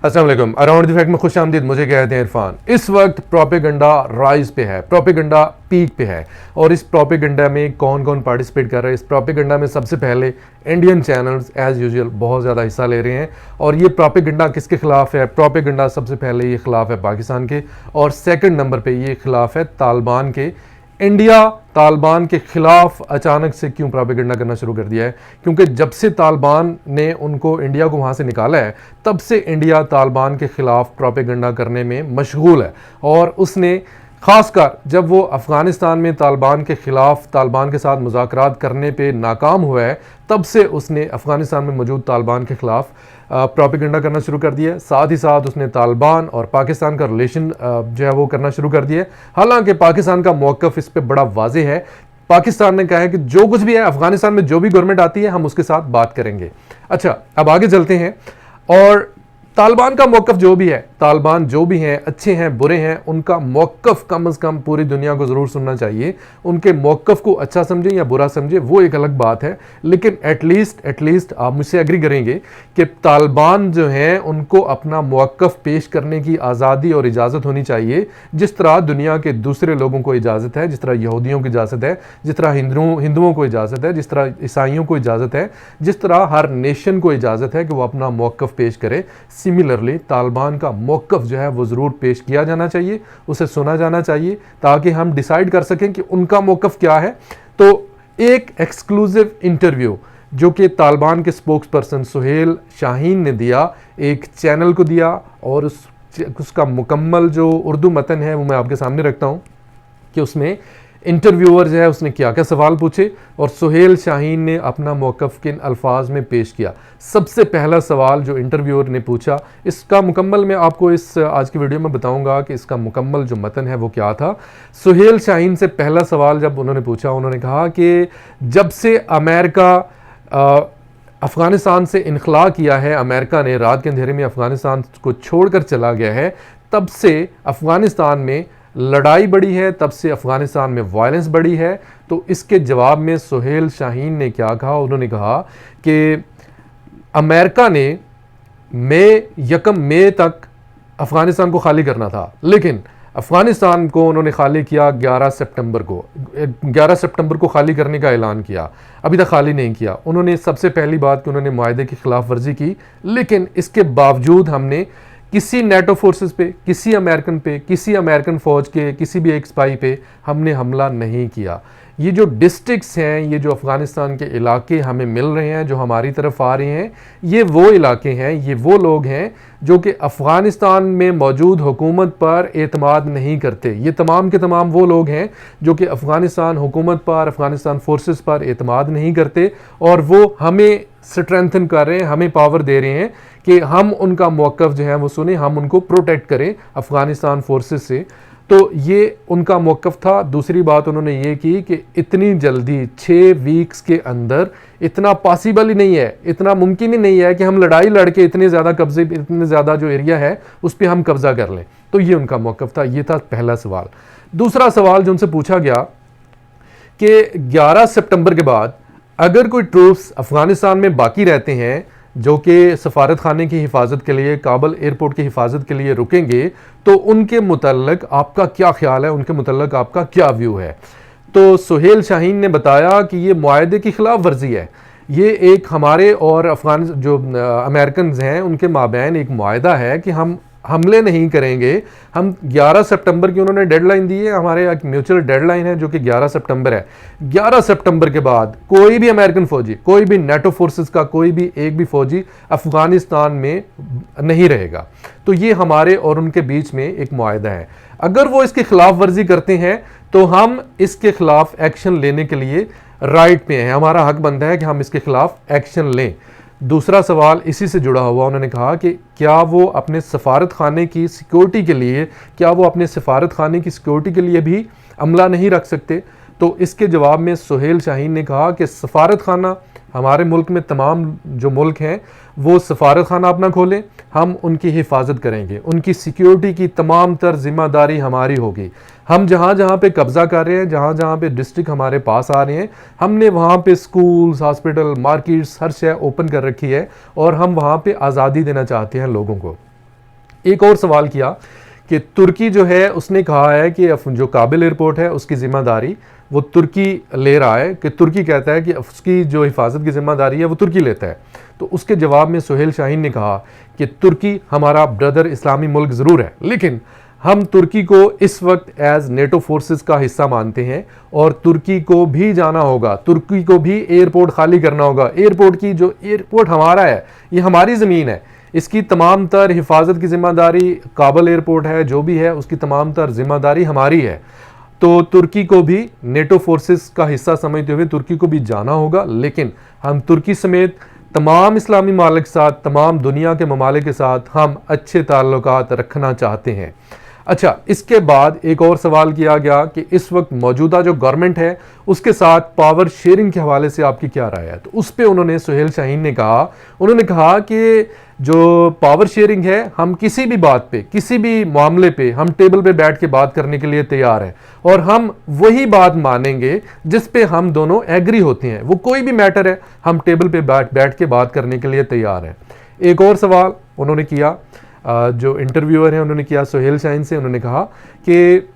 अस्सलाम वालेकुम। Around the fact में खुश आमदीद। मुझे कहते हैं इरफान। इस वक्त प्रोपेगेंडा राइज पे है, प्रोपेगेंडा पीक पे है। और इस प्रोपेगेंडा में कौन कौन पार्टिसिपेट कर रहा है? इस प्रोपेगेंडा में सबसे पहले इंडियन चैनल्स एज यूजुअल बहुत ज़्यादा हिस्सा ले रहे हैं। और ये प्रोपेगेंडा किसके खिलाफ है? प्रोपेगेंडा सबसे पहले ये खिलाफ है पाकिस्तान के, और सेकंड नंबर पे ये खिलाफ है तालिबान के। इंडिया तालिबान के खिलाफ अचानक से क्यों प्रोपेगेंडा करना शुरू कर दिया है? क्योंकि जब से तालिबान ने उनको इंडिया को वहाँ से निकाला है, तब से इंडिया तालिबान के खिलाफ प्रोपेगेंडा करने में मशगूल है। और उसने ख़ासकर जब वो अफ़गानिस्तान में तालिबान के ख़िलाफ़ तालिबान के साथ मुज़ाकरात करने पे नाकाम हुआ है, तब से उसने अफ़गानिस्तान में मौजूद तालिबान के ख़िलाफ़ प्रोपेगेंडा करना शुरू कर दिया है। साथ ही साथ उसने तालिबान और पाकिस्तान का रिलेशन जो है वो करना शुरू कर दिया है। हालांकि पाकिस्तान का मौक़िफ़ इस पर बड़ा वाज़ेह है। पाकिस्तान ने कहा है कि जो कुछ भी है अफ़गानिस्तान में, जो भी गवर्नमेंट आती है, हम उसके साथ बात करेंगे। अच्छा, अब आगे चलते हैं। और तालिबान का मौक़िफ़ जो भी है, तालिबान जो भी हैं, अच्छे हैं बुरे हैं, उनका मौक़िफ़ कम अज़ कम पूरी दुनिया को ज़रूर सुनना चाहिए। उनके मौक़िफ़ को अच्छा समझें या बुरा समझें वो एक अलग बात है, लेकिन एटलीस्ट आप मुझसे एग्री करेंगे कि तालिबान जो हैं उनको अपना मौक़िफ़ पेश करने की आज़ादी और इजाज़त होनी चाहिए, जिस तरह दुनिया के दूसरे लोगों को इजाज़त है, जिस तरह यहूदियों को इजाज़त है, जिस तरह हिंदुओं को इजाज़त है, जिस तरह ईसाइयों को इजाज़त है, जिस तरह हर नेशन को इजाज़त है कि वो अपना मौक़िफ़ पेश करे। सिमिलरली तालिबान का मौक़िफ़ जो है वो ज़रूर पेश किया जाना चाहिए, उसे सुना जाना चाहिए, ताकि हम डिसाइड कर सकें कि उनका मौक़िफ़ क्या है। तो एक एक्सक्लूसिव इंटरव्यू जो कि तालिबान के स्पोक्स पर्सन सुहेल शाहीन ने दिया, एक चैनल को दिया, और उसका मुकम्मल जो उर्दू मतन है वो मैं आपके सामने रखता हूँ कि उसमें इंटरव्यूअर जो है उसने क्या क्या सवाल पूछे और सुहेल शाहीन ने अपना मौक़िफ़ किन अल्फाज में पेश किया। सबसे पहला सवाल जो इंटरव्यूअर ने पूछा, इसका मुकम्मल मैं आपको इस आज की वीडियो में बताऊंगा कि इसका मुकम्मल जो मतन है वो क्या था। सुहेल शाहीन से पहला सवाल जब उन्होंने पूछा, उन्होंने कहा कि जब से अमेरिका अफ़गानिस्तान से इनखला किया है, अमेरिका ने रात के अंधेरे में अफ़गानिस्तान को छोड़कर चला गया है, तब से अफ़गानिस्तान में लड़ाई बढ़ी है, तब से अफ़गानिस्तान में वायलेंस बढ़ी है। तो इसके जवाब में सुहेल शाहीन ने क्या कहा? उन्होंने कहा कि अमेरिका ने यकम मई तक अफ़गानिस्तान को खाली करना था, लेकिन अफ़गानिस्तान को उन्होंने खाली किया 11 सितंबर को। 11 सितंबर को खाली करने का ऐलान किया, अभी तक खाली नहीं किया। उन्होंने सबसे पहली बात कि उन्होंने मुआहदे की खिलाफ वर्जी की, लेकिन इसके बावजूद हमने किसी नेटो फोर्सेस पे, किसी अमेरिकन पे, किसी अमेरिकन फ़ौज के किसी भी एक स्पाई पे हमने हमला नहीं किया। ये जो डिस्ट्रिक्ट्स हैं, ये जो अफ़गानिस्तान के इलाके हमें मिल रहे हैं, जो हमारी तरफ आ रहे हैं, ये वो इलाके हैं, ये वो लोग हैं जो कि अफ़गानिस्तान में मौजूद हुकूमत पर एतमाद नहीं करते। ये तमाम के तमाम वो लोग हैं जो कि अफ़गानिस्तान हुकूमत पर, अफ़गानिस्तान फोर्सेस पर एतमाद नहीं करते, और वो हमें स्ट्रेंथन कर रहे हैं, हमें पावर दे रहे हैं कि हम उनका मौक़िफ़ जो है वो सुने, हम उनको प्रोटेक्ट करें अफ़गानिस्तान फोर्सेस से। तो ये उनका मौक़िफ़ था। दूसरी बात उन्होंने ये की कि इतनी जल्दी 6 वीक्स के अंदर इतना पॉसिबल ही नहीं है, इतना मुमकिन ही नहीं है कि हम लड़ाई लड़के इतने ज़्यादा जो एरिया है उस पर हम कब्ज़ा कर लें। तो ये उनका मौक़िफ़ था। ये था पहला सवाल। दूसरा सवाल जो उनसे पूछा गया कि 11 सितंबर के बाद अगर कोई ट्रूप्स अफ़गानिस्तान में बाकी रहते हैं जो कि सफारत खाने की हिफाजत के लिए, काबुल एयरपोर्ट की हिफाजत के लिए रुकेंगे, तो उनके मुतल्लक आपका क्या ख्याल है, उनके मुतल्लक आपका क्या व्यू है? तो सुहेल शाहीन ने बताया कि ये मुआहदे की खिलाफ वर्जी है। ये एक हमारे और अफ़गान जो अमेरिकन हैं उनके माबैन एक मुआहदा है कि हम हमले नहीं करेंगे। हम 11 सितंबर की उन्होंने डेडलाइन दी है, हमारे एक म्यूचुअल डेडलाइन है जो कि 11 सितंबर है। 11 सितंबर के बाद कोई भी अमेरिकन फ़ौजी, कोई भी नेटो फोर्सेस का कोई भी एक भी फ़ौजी अफ़गानिस्तान में नहीं रहेगा। तो ये हमारे और उनके बीच में एक मुआहदा है। अगर वो इसकी खिलाफ वर्जी करते हैं तो हम इसके खिलाफ एक्शन लेने के लिए राइट पे हैं, हमारा हक बनता है कि हम इसके खिलाफ एक्शन लें। दूसरा सवाल इसी से जुड़ा हुआ, उन्होंने कहा कि क्या वो अपने सफारत खाने की सिक्योरिटी के लिए, क्या वो अपने सफारत खाने की सिक्योरिटी के लिए भी अमला नहीं रख सकते? तो इसके जवाब में सुहेल शाहीन ने कहा कि सफारत खाना हमारे मुल्क में तमाम जो मुल्क हैं वो सफारत खाना अपना खोलें, हम उनकी हिफाजत करेंगे, उनकी सिक्योरिटी की तमाम तर जिम्मेदारी हमारी होगी। हम जहाँ जहाँ पे कब्ज़ा कर रहे हैं, जहाँ जहाँ पे डिस्ट्रिक्ट हमारे पास आ रहे हैं, हमने वहाँ पे स्कूल्स, हॉस्पिटल, मार्केट्स, हर शय ओपन कर रखी है और हम वहाँ पे आज़ादी देना चाहते हैं लोगों को। एक और सवाल किया कि तुर्की जो है उसने कहा है कि जो काबिल एयरपोर्ट है उसकी ज़िम्मेदारी वो तुर्की ले रहा है, कि तुर्की कहता है कि उसकी जो हिफाजत की ज़िम्मेदारी है वो तुर्की लेता है। तो उसके जवाब में सुहेल शाहीन ने कहा कि तुर्की हमारा ब्रदर इस्लामी मुल्क ज़रूर है, लेकिन हम तुर्की को इस वक्त एज नेटो फोर्सेस का हिस्सा मानते हैं और तुर्की को भी जाना होगा, तुर्की को भी एयरपोर्ट खाली करना होगा। एयरपोर्ट हमारा है, ये हमारी ज़मीन है, इसकी तमाम तर हिफाजत की ज़िम्मेदारी काबुल एयरपोर्ट है, जो भी है उसकी तमाम तर ज़िम्मेदारी हमारी है। तो तुर्की को भी नेटो फोर्सेस का हिस्सा समझते हुए तुर्की को भी जाना होगा, लेकिन हम तुर्की समेत तमाम इस्लामी ममालिक के साथ, तमाम दुनिया के ममालिक के साथ हम अच्छे ताल्लुकात रखना चाहते हैं। अच्छा, इसके बाद एक और सवाल किया गया कि इस वक्त मौजूदा जो गवर्नमेंट है उसके साथ पावर शेयरिंग के हवाले से आपकी क्या राय है। तो उस पर उन्होंने सुहेल शाहीन ने कहा कि जो पावर शेयरिंग है, हम किसी भी बात पे, किसी भी मामले पे हम टेबल पे बैठ के बात करने के लिए तैयार हैं और हम वही बात मानेंगे जिस पे हम दोनों एग्री होते हैं। वो कोई भी मैटर है, हम टेबल पे बैठ के बात करने के लिए तैयार हैं। एक और सवाल उन्होंने किया, जो इंटरव्यूअर हैं उन्होंने किया सुहेल शाहीन से, उन्होंने कहा कि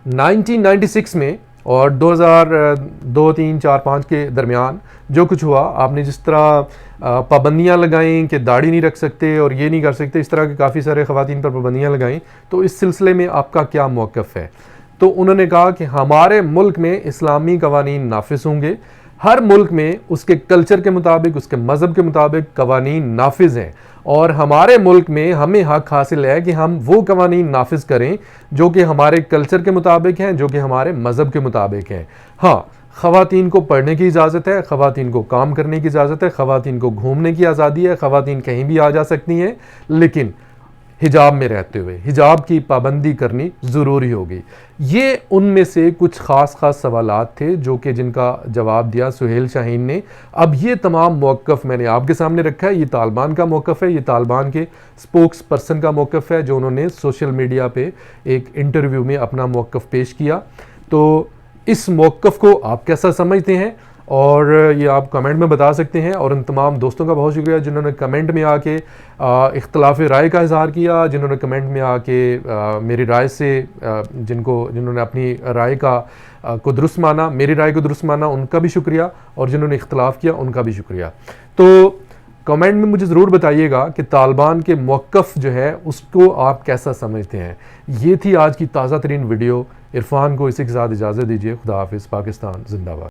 1996 में और 2002, 3, 4, 5 के दरमियान जो कुछ हुआ, आपने जिस तरह पाबंदियाँ लगाई कि दाढ़ी नहीं रख सकते और ये नहीं कर सकते, इस तरह के काफ़ी सारे ख़वातीन पर पाबंदियाँ लगाई, तो इस सिलसिले में आपका क्या मौक़िफ़ है। तो उन्होंने कहा कि हमारे मुल्क में इस्लामी कवानीन नाफिज होंगे, हर मुल्क में उसके कल्चर के मुताबिक, उसके मज़हब के मुताबिक कवानीन नाफिज हैं और हमारे मुल्क में हमें हक हासिल है कि हम वो कवानीन नाफिज करें जो कि हमारे कल्चर के मुताबिक हैं, जो कि हमारे मज़हब के मुताबिक हैं। हाँ, ख़वातीन को पढ़ने की इजाज़त है, ख़वातीन को काम करने की इजाज़त है, ख़वातीन को घूमने की आज़ादी है, ख़वातीन कहीं भी आ जा सकती हैं, लेकिन हिजाब में रहते हुए हिजाब की पाबंदी करनी ज़रूरी होगी। ये उनमें से कुछ ख़ास सवालात थे जो कि जिनका जवाब दिया सुहेल शाहीन ने। अब ये तमाम मौक़िफ़ मैंने आपके सामने रखा है। ये तालिबान का मौक़िफ़ है, ये तालिबान के स्पोक्स पर्सन का मौक़िफ़ है जो उन्होंने सोशल मीडिया पे एक इंटरव्यू में अपना मौक़िफ़ पेश किया। तो इस मौक़िफ़ को आप कैसा समझते हैं और ये आप कमेंट में बता सकते हैं। और उन तमाम दोस्तों का बहुत शुक्रिया जिन्होंने कमेंट में आके इख्तलाफ राय का इज़हार किया, जिन्होंने कमेंट में आके मेरी राय से जिन्होंने अपनी राय को दुरुस्त माना, मेरी राय को दुरुस्त माना, उनका भी शुक्रिया, और जिन्होंने इख्तलाफ किया उनका भी शुक्रिया। तो कमेंट में मुझे ज़रूर बताइएगा कि तालिबान के मौक़िफ़ जो है उसको आप कैसा समझते हैं। ये थी आज की ताज़ा तरीन वीडियो। इरफान को इसी के साथ इजाज़त दीजिए। खुदा हाफिज़। पाकिस्तान जिंदाबाद।